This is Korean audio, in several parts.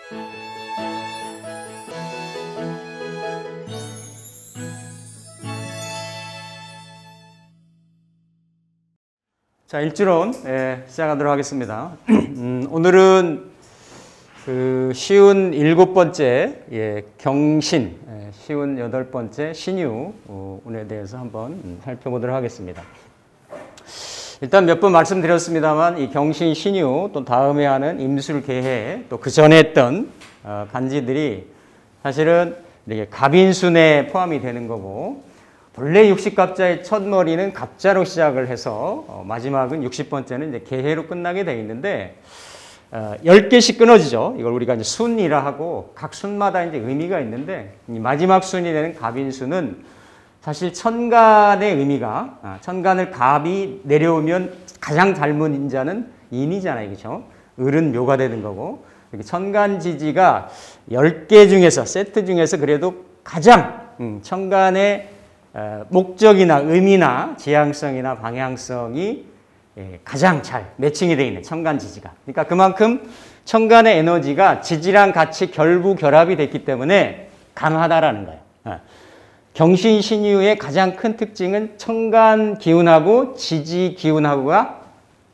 자, 일주론 시작하도록 하겠습니다. 오늘은 그 쉬운 7번째 경신, 쉬운 8번째 신유에 대해서 한번 살펴보도록 하겠습니다. 일단 몇 번 말씀드렸습니다만 이 경신, 신유, 또 다음에 하는 임술, 계해, 또 그 전에 했던 간지들이 사실은 이게 갑인순에 포함이 되는 거고, 본래 60갑자의 첫 머리는 갑자로 시작을 해서 마지막은 60번째는 이제 계해로 끝나게 되어 있는데 10개씩 끊어지죠. 이걸 우리가 이제 순이라 하고 각 순마다 이제 의미가 있는데, 이 마지막 순이 되는 갑인순은 사실 천간의 의미가, 천간을 갑이 내려오면 가장 닮은 인자는 인이잖아요. 그렇죠? 을은 묘가 되는 거고, 이렇게 천간지지가 10개 중에서, 세트 중에서 그래도 가장 천간의 목적이나 의미나 지향성이나 방향성이 가장 잘 매칭이 되어 있는 천간지지가. 그러니까 그만큼 천간의 에너지가 지지랑 같이 결부 결합이 됐기 때문에 강하다라는 거예요. 경신, 신유의 가장 큰 특징은 천간 기운하고 지지 기운하고가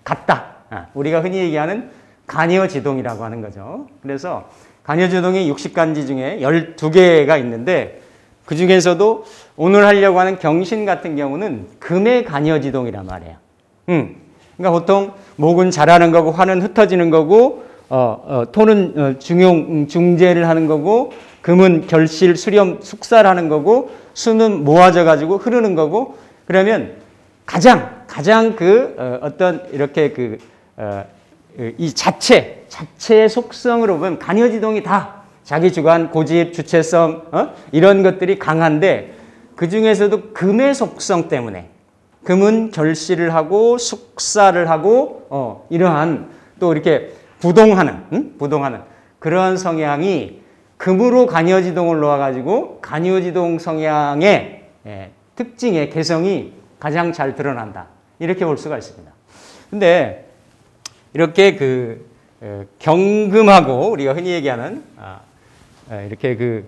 같다. 우리가 흔히 얘기하는 간여지동이라고 하는 거죠. 그래서 간여지동이 60간지 중에 12개가 있는데, 그 중에서도 오늘 하려고 하는 경신 같은 경우는 금의 간여지동이란 말이에요. 그러니까 보통 목은 자라는 거고, 화는 흩어지는 거고, 토는 중재를 하는 거고, 금은 결실, 수렴, 숙살하는 거고, 수는 모아져 가지고 흐르는 거고. 그러면 가장 어떤 이렇게 이 자체의 속성으로 보면 간여지동이 다 자기 주관, 고집, 주체성, 이런 것들이 강한데, 그 중에서도 금의 속성 때문에 금은 결실을 하고 숙사를 하고 이러한 또 이렇게 부동하는 그런 성향이 금으로 간여지동을 놓아가지고 간여지동 성향의 특징의 개성이 가장 잘 드러난다, 이렇게 볼 수가 있습니다. 근데 이렇게 경금하고 우리가 흔히 얘기하는 이렇게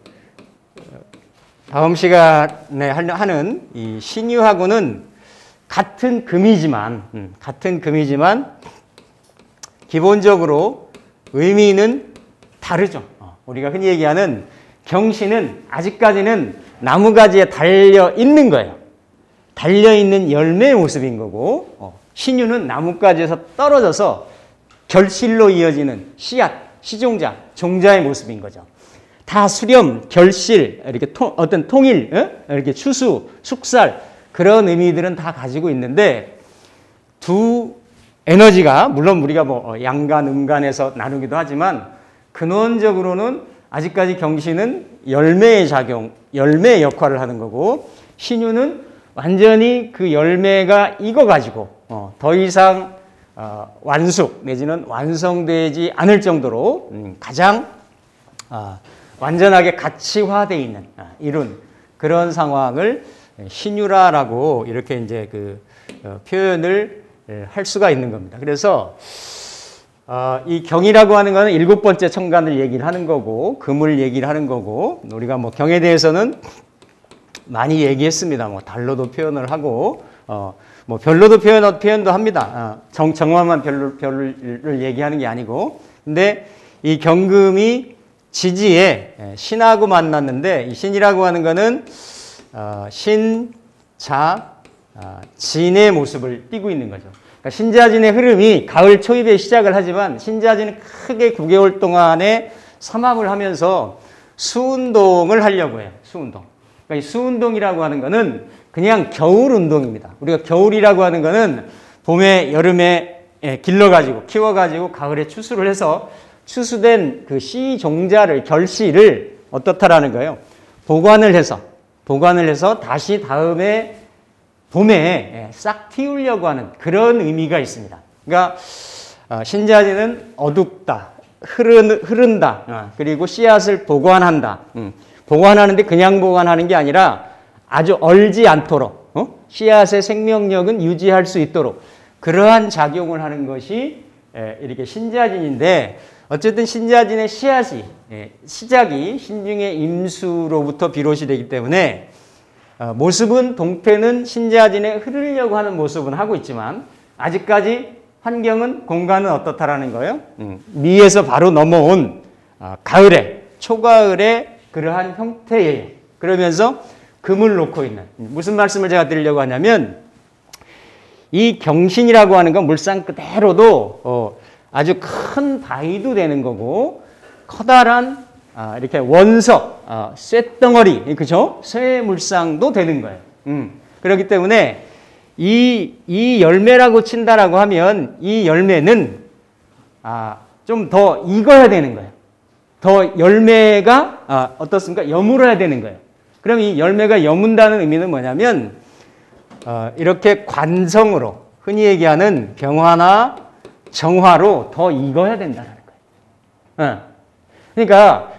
다음 시간에 하는 이 신유하고는 같은 금이지만 기본적으로 의미는 다르죠. 우리가 흔히 얘기하는 경신은 아직까지는 나무가지에 달려 있는 거예요. 달려 있는 열매의 모습인 거고, 신유는 나무가지에서 떨어져서 결실로 이어지는 씨앗, 시종자, 종자의 모습인 거죠. 다 수렴, 결실, 이렇게 어떤 통일, 이렇게 추수, 숙살, 그런 의미들은 다 가지고 있는데, 두 에너지가 물론 우리가 양간, 음간에서 나누기도 하지만 근원적으로는 아직까지 경신은 열매의 작용, 열매의 역할을 하는 거고, 신유는 완전히 그 열매가 익어가지고 더 이상 완숙 내지는 완성되지 않을 정도로 가장 완전하게 가치화되어 있는 이룬 그런 상황을 신유라라고 이렇게 이제 표현을 할 수가 있는 겁니다. 그래서 이 경이라고 하는 것은 7번째 천간을 얘기를 하는 거고, 금을 얘기를 하는 거고, 우리가 경에 대해서는 많이 얘기했습니다. 달로도 표현을 하고, 별로도 표현도 합니다. 정화만 별을 얘기하는 게 아니고. 근데 이 경금이 지지에 신하고 만났는데, 이 신이라고 하는 거는 신, 자, 진의 모습을 띠고 있는 거죠. 그러니까 신자진의 흐름이 가을 초입에 시작을 하지만, 신자진은 크게 9개월 동안에 삼합을 하면서 수운동을 하려고 해요. 수운동. 그러니까 이 수운동이라고 하는 거는 그냥 겨울 운동입니다. 우리가 겨울이라고 하는 거는 봄에, 여름에 길러가지고, 키워가지고, 가을에 추수를 해서 추수된 그 씨 종자를, 결실을 어떻다라는 거예요? 보관을 해서 다시 다음에 봄에 싹 틔우려고 하는 그런 의미가 있습니다. 그러니까 신자진은 어둡다, 흐른다, 그리고 씨앗을 보관한다. 보관하는데 그냥 보관하는 게 아니라 아주 얼지 않도록, 씨앗의 생명력은 유지할 수 있도록 그러한 작용을 하는 것이 이렇게 신자진인데, 어쨌든 신자진의 씨앗이 시작이 신중의 임수로부터 비롯이 되기 때문에 모습은 동태는 신자진에 흐르려고 하는 모습은 하고 있지만 아직까지 환경은 공간은 어떻다라는 거예요? 미에서 바로 넘어온 가을에 초가을에 그러한 형태에 그러면서 금을 놓고 있는 무슨 말씀을 제가 드리려고 하냐면 이 경신이라고 하는 건 물상 그대로도 아주 큰 바위도 되는 거고 커다란 이렇게 원석, 쇳덩어리, 그죠? 쇠물상도 되는 거예요. 그렇기 때문에 이 열매라고 친다라고 하면 이 열매는 좀 더 익어야 되는 거예요. 더 열매가 어떻습니까? 여물어야 되는 거예요. 그럼 이 열매가 여문다는 의미는 뭐냐면 이렇게 관성으로 흔히 얘기하는 병화나 정화로 더 익어야 된다는 거예요. 그러니까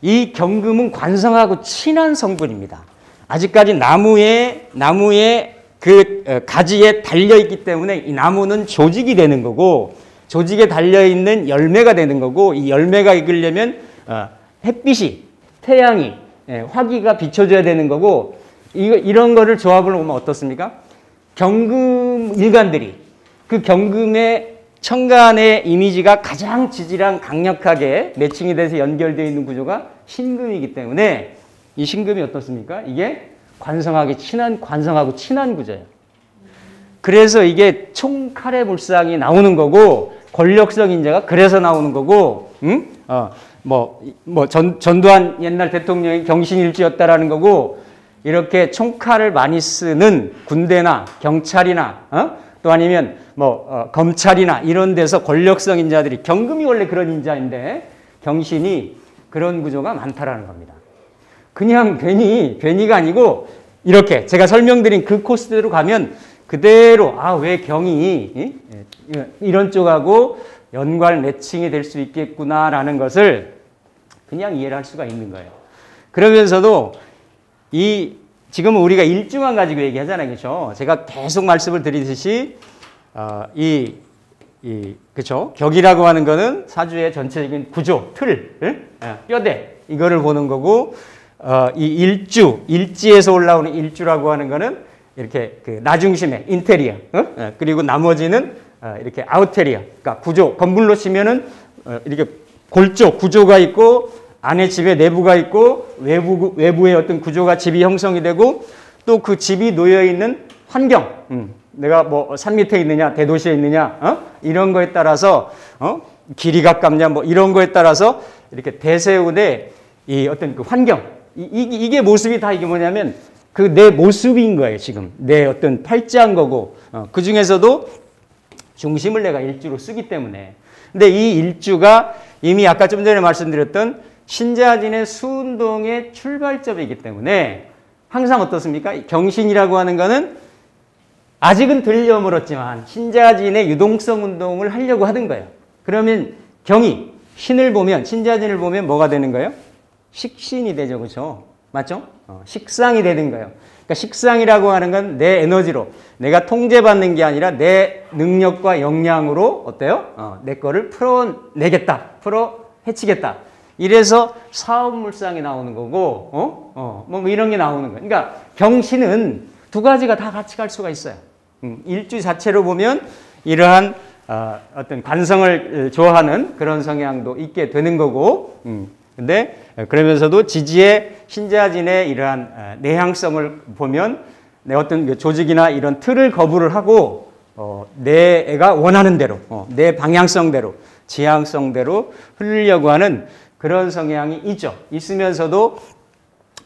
이 경금은 관성하고 친한 성분입니다. 아직까지 나무에 그 가지에 달려있기 때문에 이 나무는 조직이 되는 거고 조직에 달려있는 열매가 되는 거고 이 열매가 익으려면 햇빛이 태양이 화기가 비춰줘야 되는 거고 이런 거를 조합을 보면 어떻습니까? 경금 일간들이 그 경금의 천간의 이미지가 가장 지지랑 강력하게 매칭이 돼서 연결되어 있는 구조가 신금이기 때문에 이 신금이 어떻습니까? 이게 관성하고 친한 구조예요. 그래서 이게 총칼의 물상이 나오는 거고 권력성 인자가 그래서 나오는 거고 전두환 옛날 대통령이 경신일주였다라는 거고 이렇게 총칼을 많이 쓰는 군대나 경찰이나 또 아니면 검찰이나 이런 데서 권력성 인자들이 경금이 원래 그런 인자인데 경신이 그런 구조가 많다라는 겁니다. 그냥 괜히가 아니고 이렇게 제가 설명드린 그 코스대로 가면 그대로 왜 경이 이런 쪽하고 연관 매칭이 될 수 있겠구나라는 것을 그냥 이해를 할 수가 있는 거예요. 그러면서도 지금은 우리가 일주만 가지고 얘기하잖아요. 그렇죠? 제가 계속 말씀을 드리듯이 그렇죠? 격이라고 하는 거는 사주의 전체적인 구조, 틀, 뼈대 이거를 보는 거고 이 일지에서 올라오는 일주라고 하는 거는 이렇게 그 나중심의 인테리어, 그리고 나머지는 이렇게 아우테리어, 그러니까 구조, 건물로 치면은 이렇게 골조 구조가 있고 안에 집의 내부가 있고 외부의 어떤 구조가 집이 형성이 되고 또 그 집이 놓여 있는 환경, 내가 산 밑에 있느냐 대도시에 있느냐 이런 거에 따라서 길이 가깝냐 이런 거에 따라서 이렇게 대세운의 이 어떤 그 환경 이게 모습이 다 이게 뭐냐면 그 내 모습인 거예요. 지금 내 어떤 팔자인 거고 그 중에서도 중심을 내가 일주로 쓰기 때문에 근데 이 일주가 이미 아까 좀 전에 말씀드렸던 신자진의 수운동의 출발점이기 때문에 항상 어떻습니까? 경신이라고 하는 거는 아직은 덜 여물었지만 신자진의 유동성 운동을 하려고 하는 거예요. 그러면 경이 신을 보면 신자진을 보면 뭐가 되는 거예요? 식신이 되죠. 그렇죠? 맞죠? 식상이 되는 거예요. 그러니까 식상이라고 하는 건 내 에너지로 내가 통제받는 게 아니라 내 능력과 역량으로 어때요? 내 거를 풀어내겠다. 풀어헤치겠다. 이래서 사업물상이 나오는 거고 뭐 이런 게 나오는 거예요. 그러니까 경신은 두 가지가 다 같이 갈 수가 있어요. 일주 자체로 보면 이러한 어떤 관성을 좋아하는 그런 성향도 있게 되는 거고 근데 그러면서도 지지의 신자진의 이러한 내향성을 보면 내 어떤 조직이나 이런 틀을 거부를 하고 내가 원하는 대로 내 방향성대로 지향성대로 흐르려고 하는 그런 성향이 있죠. 있으면서도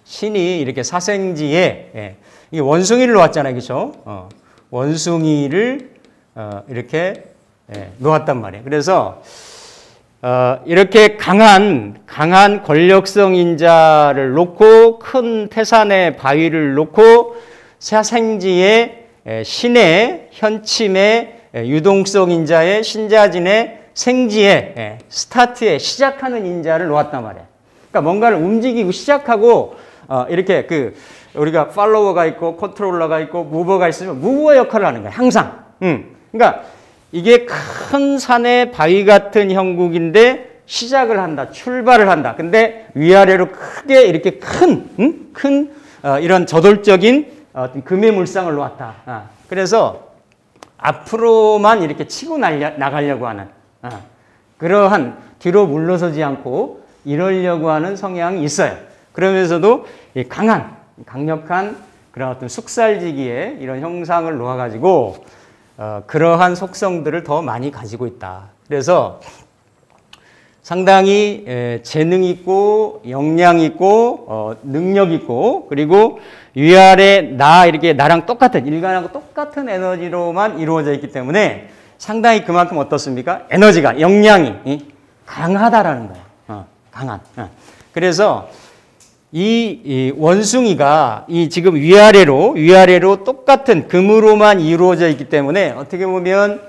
신이 이렇게 사생지에 이게 원숭이를 놓았잖아요. 그렇죠? 원숭이를 이렇게 놓았단 말이에요. 그래서 이렇게 강한 권력성 인자를 놓고 큰 태산의 바위를 놓고 사생지에 신의 현침의 유동성 인자의 신자진의 생지에 스타트에 시작하는 인자를 놓았단 말이에요. 그러니까 뭔가를 움직이고 시작하고 이렇게 우리가 팔로워가 있고 컨트롤러가 있고 무버가 있으면 무버 역할을 하는 거예요. 항상. 그러니까 이게 큰 산의 바위 같은 형국인데 시작을 한다, 출발을 한다. 근데 위아래로 크게 이렇게 큰 이런 저돌적인 어떤 금의 물상을 놓았다. 그래서 앞으로만 이렇게 치고 나가려고 하는 그러한 뒤로 물러서지 않고 이러려고 하는 성향이 있어요. 그러면서도 강력한 그런 어떤 숙살지기의 이런 형상을 놓아가지고 그러한 속성들을 더 많이 가지고 있다. 그래서 상당히 재능 있고 역량 있고 능력 있고 그리고 위아래 이렇게 나랑 똑같은 인간하고 똑같은 에너지로만 이루어져 있기 때문에 상당히 그만큼 어떻습니까? 에너지가 역량이 강하다라는 거예요. 강한. 그래서 이 원숭이가 이 지금 위아래로 똑같은 금으로만 이루어져 있기 때문에 어떻게 보면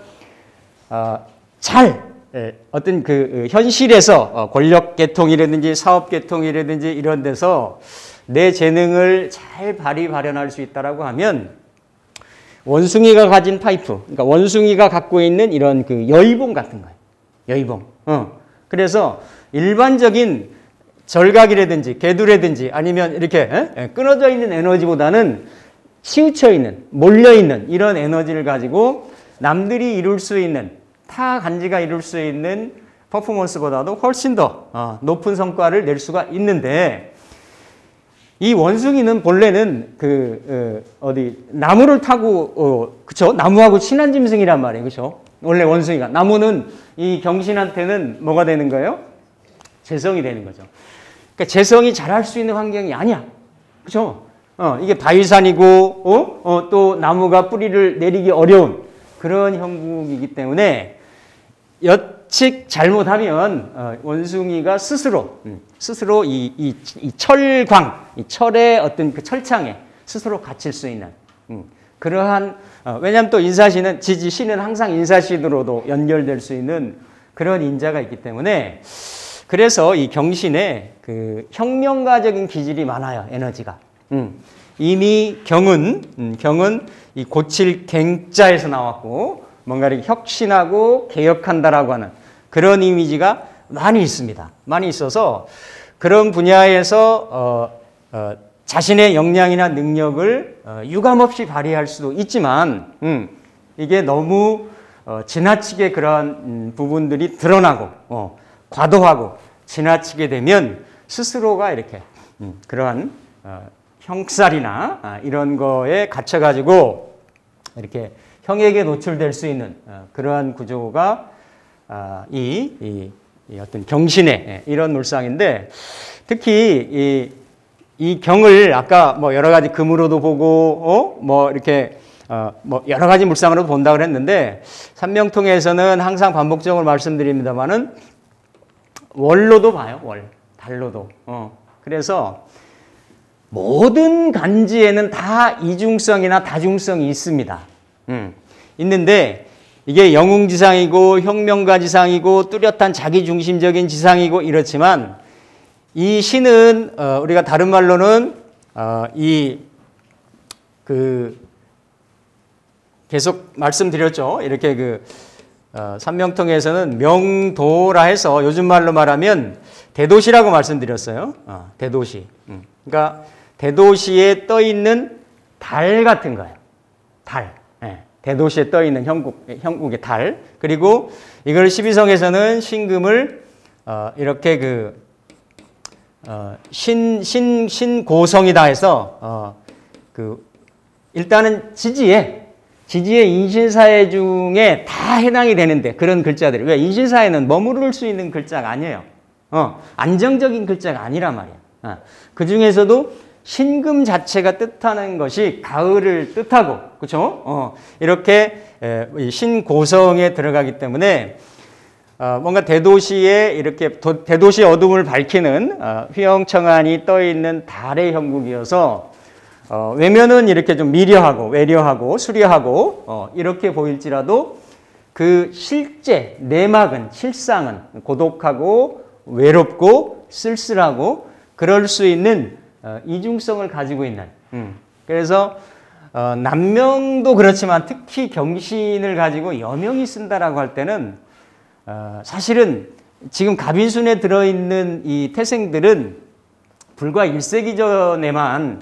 어떤 그 현실에서 권력 계통이라든지 사업 계통이라든지 이런 데서 내 재능을 잘 발휘할 수 있다라고 하면 원숭이가 가진 파이프, 그러니까 원숭이가 갖고 있는 이런 그 여의봉 같은 거예요. 여의봉. 그래서 일반적인 절각이라든지 개두라든지 아니면 이렇게 끊어져 있는 에너지보다는 치우쳐 있는, 몰려 있는 이런 에너지를 가지고 남들이 이룰 수 있는 타 간지가 이룰 수 있는 퍼포먼스보다도 훨씬 더 높은 성과를 낼 수가 있는데 이 원숭이는 본래는 나무를 타고 그쵸? 나무하고 친한 짐승이란 말이에요. 그쵸? 원래 원숭이가 나무는 이 경신한테는 뭐가 되는 거예요? 재성이 되는 거죠. 그러니까 재성이 자랄 수 있는 환경이 아니야. 그쵸? 이게 바위산이고 또 나무가 뿌리를 내리기 어려운 그런 형국이기 때문에 여측 잘못하면 원숭이가 스스로 이 철광, 이 철의 어떤 그 철창에 스스로 갇힐 수 있는 그러한 왜냐하면 또 인사신은 지지신은 항상 인사신으로도 연결될 수 있는 그런 인자가 있기 때문에 그래서 이 경신에 그 혁명가적인 기질이 많아요. 에너지가. 이미 경은 이 고칠 갱자에서 나왔고 뭔가 이렇게 혁신하고 개혁한다라고 하는 그런 이미지가 많이 있습니다. 많이 있어서 그런 분야에서 자신의 역량이나 능력을 유감없이 발휘할 수도 있지만 이게 너무 지나치게 그런 부분들이 드러나고 과도하고 지나치게 되면 스스로가 이렇게 그러한 형살이나 이런 거에 갇혀가지고 이렇게 형에게 노출될 수 있는 그러한 구조가 이 어떤 경신의 이런 물상인데 특히 이 경을 아까 뭐 여러 가지 금으로도 보고 뭐 이렇게 뭐 여러 가지 물상으로 본다 그랬는데 삼명통에서는 항상 반복적으로 말씀드립니다만은 월로도 봐요. 달로도. 그래서 모든 간지에는 다 이중성이나 다중성이 있습니다. 있는데 이게 영웅지상이고 혁명가지상이고 뚜렷한 자기중심적인 지상이고 이렇지만 이 신은 우리가 다른 말로는 계속 말씀드렸죠. 이렇게 삼명통에서는 명도라 해서 요즘 말로 말하면 대도시라고 말씀드렸어요. 대도시. 그러니까 대도시에 떠 있는 달 같은 거예요. 달. 대도시에 떠 있는 형국의 달. 그리고 이걸 십이성에서는 신금을 이렇게 신고성이다 해서 일단은 지지에 인신사회 중에 다 해당이 되는데 그런 글자들이 왜 인신사회는 머무를 수 있는 글자가 아니에요. 안정적인 글자가 아니란 말이야. 그 중에서도 신금 자체가 뜻하는 것이 가을을 뜻하고 그렇죠? 이렇게 신고성에 들어가기 때문에 뭔가 대도시에 이렇게 대도시의 어둠을 밝히는 휘영청한이 떠 있는 달의 형국이어서 외면은 이렇게 좀 미려하고 외려하고 수려하고 이렇게 보일지라도 그 실제 내막은 실상은 고독하고 외롭고 쓸쓸하고 그럴 수 있는 이중성을 가지고 있는 그래서 남명도 그렇지만 특히 경신을 가지고 여명이 쓴다라고 할 때는 사실은 지금 갑인순에 들어있는 이 태생들은 불과 1세기 전에만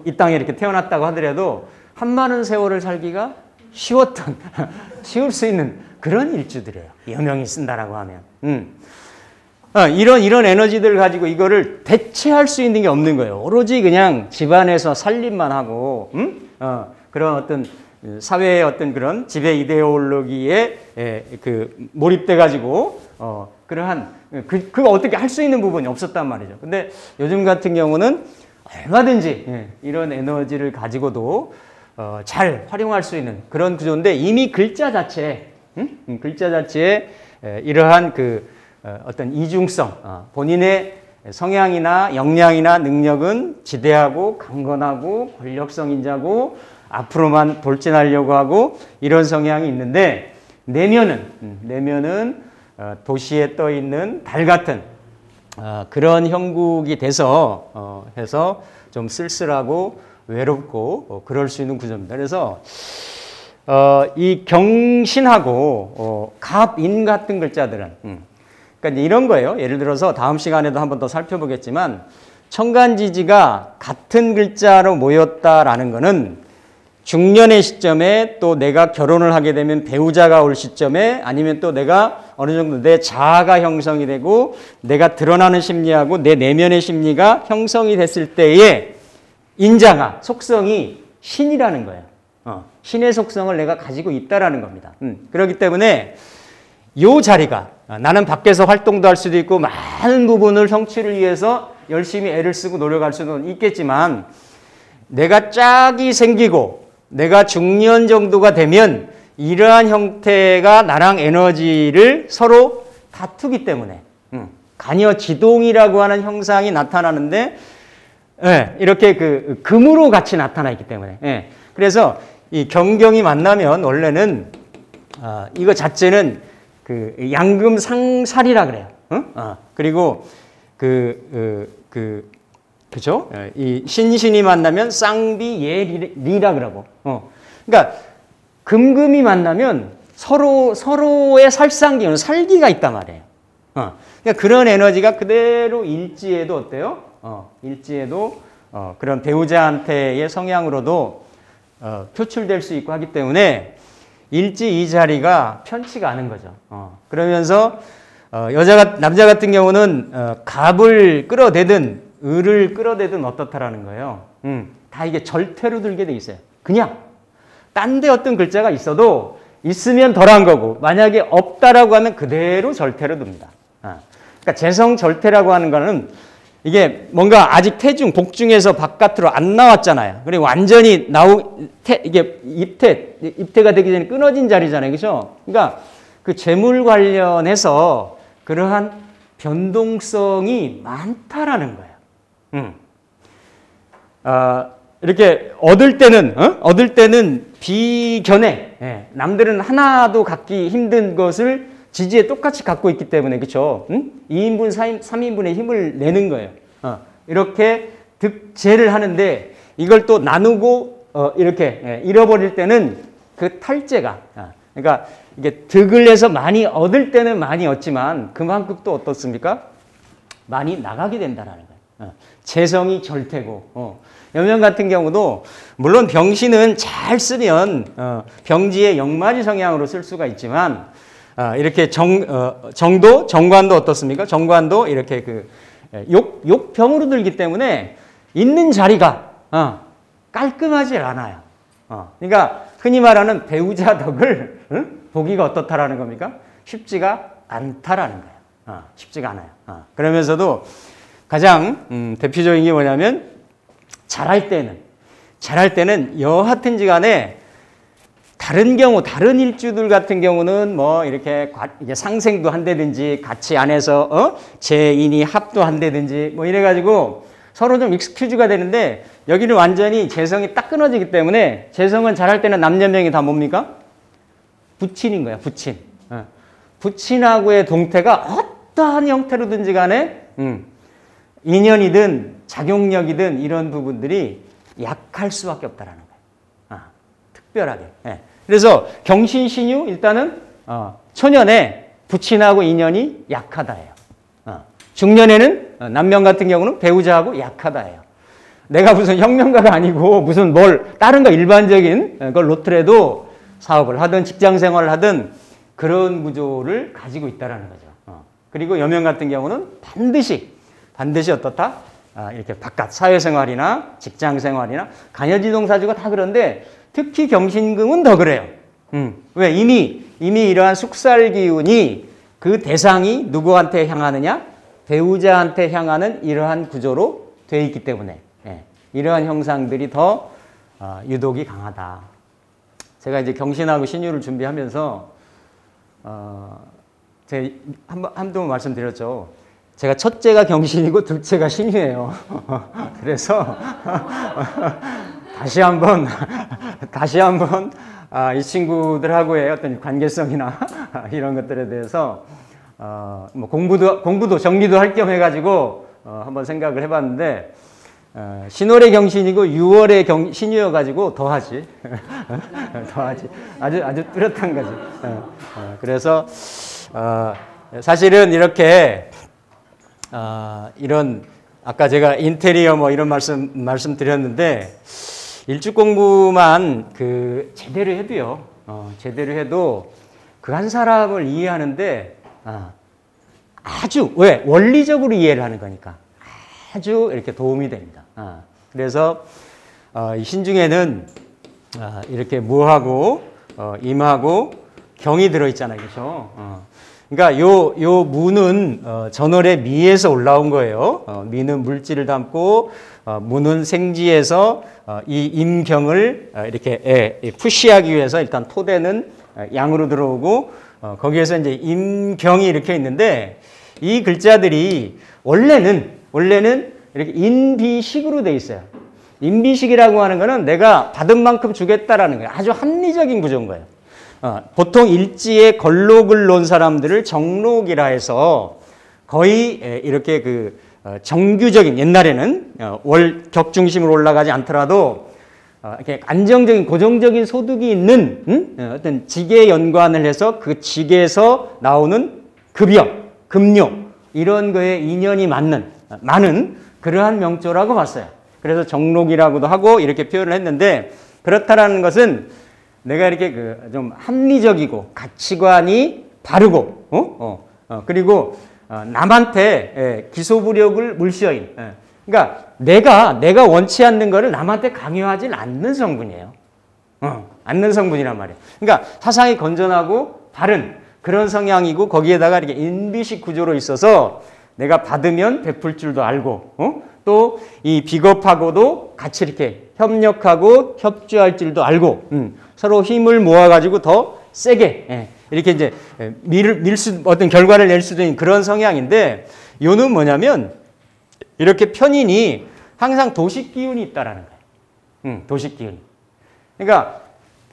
이 땅에 이렇게 태어났다고 하더라도 한많은 세월을 살기가 쉬울 수 있는 그런 일주들이에요. 여명이 쓴다라고 하면. 이런 에너지들을 가지고 이거를 대체할 수 있는 게 없는 거예요. 오로지 그냥 집안에서 살림만 하고, 그런 어떤 사회의 어떤 그런 지배 이데올로기에 몰입돼 가지고, 그러한, 그거 어떻게 할 수 있는 부분이 없었단 말이죠. 근데 요즘 같은 경우는 얼마든지 이런 에너지를 가지고도 잘 활용할 수 있는 그런 구조인데 이미 글자 자체에 이러한 어떤 이중성, 본인의 성향이나 역량이나 능력은 지대하고 강건하고 권력성인자고 앞으로만 돌진하려고 하고 이런 성향이 있는데 내면은 도시에 떠 있는 달 같은 그런 형국이 해서 좀 쓸쓸하고 외롭고 그럴 수 있는 구조입니다. 그래서 이 경신하고 갑인 같은 글자들은 그러니까 이런 거예요. 예를 들어서 다음 시간에도 한 번 더 살펴보겠지만 천간지지가 같은 글자로 모였다라는 거는 중년의 시점에 또 내가 결혼을 하게 되면 배우자가 올 시점에 아니면 또 내가 어느 정도 내 자아가 형성이 되고 내가 드러나는 심리하고 내 내면의 심리가 형성이 됐을 때에 인자가 속성이 신이라는 거예요. 신의 속성을 내가 가지고 있다라는 겁니다. 그렇기 때문에 이 자리가 나는 밖에서 활동도 할 수도 있고 많은 부분을 성취를 위해서 열심히 애를 쓰고 노력할 수는 있겠지만 내가 짝이 생기고 내가 중년 정도가 되면 이러한 형태가 나랑 에너지를 서로 다투기 때문에 간여 지동이라고 하는 형상이 나타나는데 이렇게 금으로 같이 나타나 있기 때문에 그래서 이 경경이 만나면 원래는 이거 자체는 양금 상살이라 그래요. 그리고 그죠? 이 신신이 만나면 쌍비예리라 그러고. 그러니까 금금이 만나면 서로의 살상기는 살기가 있단 말이에요. 그러니까 그런 에너지가 그대로 일지에도 어때요? 일지에도 그런 배우자한테의 성향으로도 표출될 수 있고 하기 때문에 일지 이 자리가 편치가 않은 거죠. 그러면서 남자 같은 경우는 갑을 끌어대든 을을 끌어대든 어떻다라는 거예요. 다 이게 절퇴로 들게 돼 있어요. 그냥 딴 데 어떤 글자가 있어도 있으면 덜한 거고 만약에 없다라고 하면 그대로 절퇴로 듭니다. 그러니까 재성 절퇴라고 하는 거는 이게 뭔가 아직 태중, 복중에서 바깥으로 안 나왔잖아요. 그리고 완전히 이게 입태가 되기 전에 끊어진 자리잖아요. 그죠? 그러니까 그 재물 관련해서 그러한 변동성이 많다라는 거예요. 이렇게 얻을 때는 비견해. 남들은 하나도 갖기 힘든 것을 지지에 똑같이 갖고 있기 때문에, 그렇죠? 2인분, 3인분의 힘을 내는 거예요. 이렇게 득재를 하는데 이걸 또 나누고 이렇게 잃어버릴 때는 그 탈재가, 그러니까 이게 득을 해서 많이 얻을 때는 많이 얻지만 그만큼 또 어떻습니까? 많이 나가게 된다라는 거예요. 재성이 절대고. 여명 같은 경우도 물론 병신은 잘 쓰면 병지의 역마지 성향으로 쓸 수가 있지만 이렇게 정관도 어떻습니까? 정관도 이렇게 욕병으로 들기 때문에 있는 자리가 깔끔하지 않아요. 그러니까 흔히 말하는 배우자 덕을 보기가 어떻다라는 겁니까? 쉽지가 않다라는 거예요. 쉽지가 않아요. 그러면서도 가장 대표적인 게 뭐냐면 잘할 때는 여하튼지 간에 다른 일주들 같은 경우는 뭐 이렇게 상생도 한다든지 같이 안에서 재인이 합도 한다든지 뭐 이래가지고 서로 좀 익스큐즈가 되는데 여기는 완전히 재성이 딱 끊어지기 때문에 재성은 잘할 때는 남녀명이 다 뭡니까? 부친인 거야, 부친. 부친하고의 동태가 어떠한 형태로든지 간에 인연이든 작용력이든 이런 부분들이 약할 수밖에 없다라는 거예요. 특별하게. 예. 그래서 경신, 신유 일단은 초년에 부친하고 인연이 약하다예요. 중년에는 남명 같은 경우는 배우자하고 약하다예요. 내가 무슨 혁명가가 아니고 무슨 다른 거 일반적인 걸 놓더라도 사업을 하든 직장 생활을 하든 그런 구조를 가지고 있다라는 거죠. 그리고 여명 같은 경우는 반드시 어떻다? 이렇게 바깥 사회생활이나 직장생활이나 간여지동사주가 다 그런데 특히 경신금은 더 그래요. 왜? 이미 이러한 숙살 기운이 그 대상이 누구한테 향하느냐? 배우자한테 향하는 이러한 구조로 되어 있기 때문에 이러한 형상들이 더 유독이 강하다. 제가 이제 경신하고 신유를 준비하면서 제가 한두 번 말씀드렸죠. 제가 첫째가 경신이고 둘째가 신유예요. 그래서 다시 한번 이 친구들하고의 어떤 관계성이나 이런 것들에 대해서 뭐 공부도 정리도 할 겸 해가지고 한번 생각을 해봤는데 신월의 경신이고 6월의 신유여가지고 더하지. 더하지. 아주 뚜렷한 거지. 그래서 사실은 이렇게 이런 아까 제가 인테리어 뭐 이런 말씀드렸는데 일주 공부만 제대로 해도요. 제대로 해도 그 한 사람을 이해하는데 아주 왜 원리적으로 이해를 하는 거니까 아주 이렇게 도움이 됩니다. 그래서 이 신중에는 이렇게 무하고 임하고 경이 들어 있잖아요, 그렇죠? 그러니까 요 무는 전월의 미에서 올라온 거예요. 미는 물질을 담고 무는 생지에서 이 임경을 이렇게 푸시하기 위해서 일단 토대는 양으로 들어오고 거기에서 이제 임경이 이렇게 있는데 이 글자들이 원래는 이렇게 인비식으로 돼 있어요. 인비식이라고 하는 거는 내가 받은 만큼 주겠다라는 거예요. 아주 합리적인 구조인 거예요. 보통 일지에 걸록을 놓은 사람들을 정록이라 해서 거의 이렇게 정규적인 옛날에는 격 중심으로 올라가지 않더라도 이렇게 안정적인 고정적인 소득이 있는 어떤 직에 연관을 해서 그 직에서 나오는 급여, 급료 이런 거에 인연이 많은 그러한 명조라고 봤어요. 그래서 정록이라고도 하고 이렇게 표현을 했는데 그렇다라는 것은 내가 이렇게 좀 합리적이고 가치관이 바르고 그리고 남한테 기소부력을 물시어인 그러니까 내가 원치 않는 거를 남한테 강요하진 않는 성분이에요. 않는 성분이란 말이에요. 그러니까 사상이 건전하고 바른 그런 성향이고 거기에다가 이렇게 인비식 구조로 있어서 내가 받으면 베풀 줄도 알고 또 이 비겁하고도 같이 이렇게 협력하고 협조할 줄도 알고 서로 힘을 모아가지고 더 세게 이렇게 이제 어떤 결과를 낼 수도 있는 그런 성향인데 요는 뭐냐면 이렇게 편인이 항상 도식 기운이 있다라는 거예요. 도식 기운이. 그러니까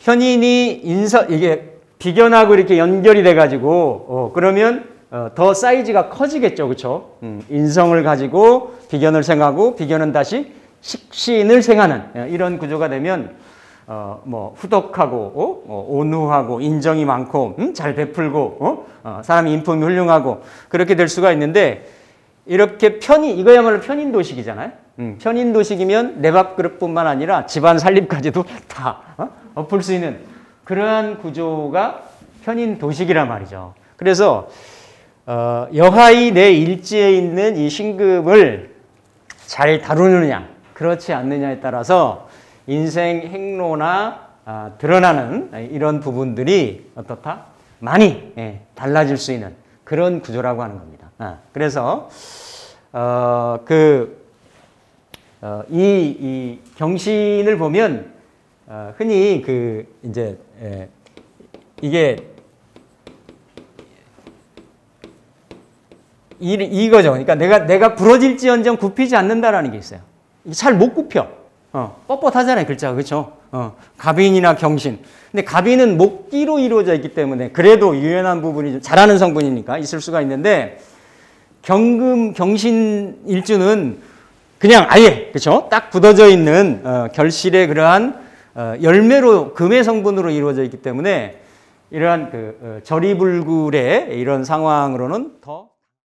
편인이 이게 비견하고 이렇게 연결이 돼가지고 그러면 더 사이즈가 커지겠죠, 그렇죠? 인성을 가지고 비견을 생하고 비견은 다시 식신을 생하는 이런 구조가 되면 뭐 후덕하고 온후하고 인정이 많고 잘 베풀고 사람이 인품이 훌륭하고 그렇게 될 수가 있는데 이렇게 이거야말로 편인도식이잖아요. 편인도식이면 내 밥그릇뿐만 아니라 집안 살림까지도 다 엎을 수 있는 그러한 구조가 편인도식이란 말이죠. 그래서 여하이 내 일지에 있는 이 신금을 잘 다루느냐 그렇지 않느냐에 따라서 인생 행로나 드러나는 이런 부분들이 어떻다? 많이 달라질 수 있는 그런 구조라고 하는 겁니다. 그래서 이 경신을 보면 흔히 이제 이게 이거죠. 그러니까 내가 부러질지언정 굽히지 않는다라는 게 있어요. 잘 못 굽혀. 뻣뻣하잖아요, 글자가. 그렇죠? 갑인이나 경신. 근데 갑인은 목기로 이루어져 있기 때문에 그래도 유연한 부분이 잘하는 성분이니까 있을 수가 있는데 경신 일주는 그냥 아예 그렇죠? 딱 굳어져 있는 결실의 그러한 열매로 금의 성분으로 이루어져 있기 때문에 이러한 그 저리불굴의 이런 상황으로는 더